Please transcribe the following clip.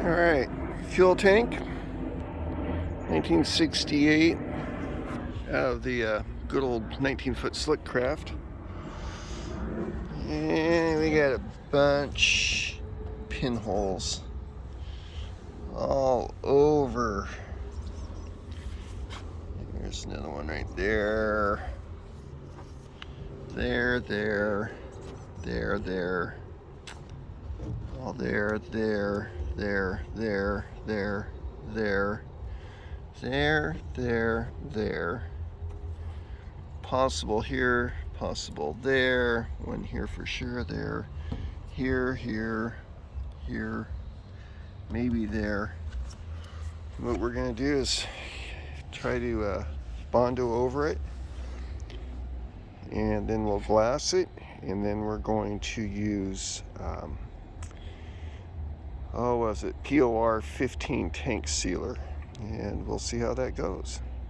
Alright, fuel tank, 1968, out of the good old 19-foot Slickcraft. And we got a bunch of pinholes all over. There's another one right there. There. All there. Possible here, possible there. One here for sure, there. Here, maybe there. What we're gonna do is try to Bondo over it, and then we'll glass it, and then we're going to use POR 15 tank sealer, and we'll see how that goes.